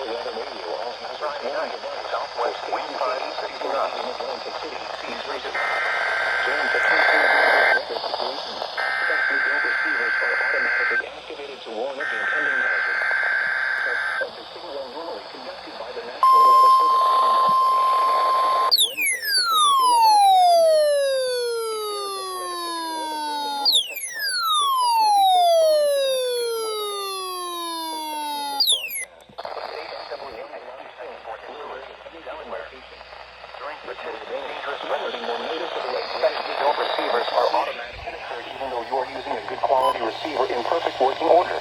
weather radio, all hazards warning device. Southwest wind 560 knots in Atlantic City. Seas freezing. During potentially dangerous weather situations, New receivers are automatically activated to warn of the impending hazard. Tests of the signal are normally conducted by the National Weather Service every Wednesday between 11 a.m. and noon. Receivers are automatically deterred even though you're using a good quality receiver in perfect working order.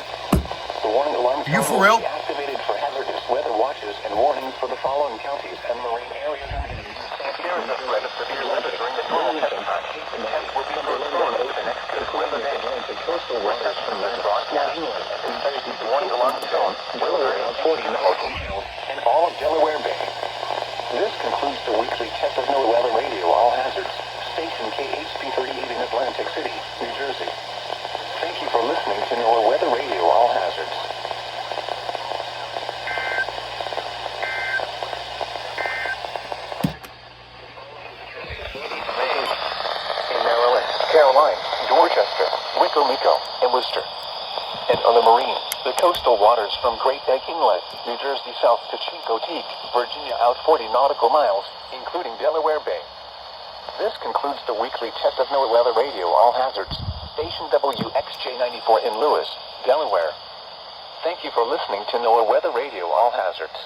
The warning alarm tone will be activated for hazardous weather watches and warnings for the following counties and marine areas. There is a threat of severe weather during the normal test time. Temps will be postponed over the next 6 weather days. Listeners from this broadcast and especially the warning alarm tone will vary on 40 local miles and all of Delaware Bay. This concludes the weekly test of NOAA Weather Radio All Hazards. Station KHB38 in Atlantic City, New Jersey. Thank you for listening to NOAA Weather Radio All Hazards. In Maryland, Caroline, Dorchester, Wicomico, and Worcester. And on the marine, the coastal waters from Great Neck Inlet, New Jersey south to Chincoteague, Virginia out 40 nautical miles, including Delaware Bay. This concludes the weekly test of NOAA Weather Radio All Hazards. Station WXJ94 in Lewis, Delaware. Thank you for listening to NOAA Weather Radio All Hazards.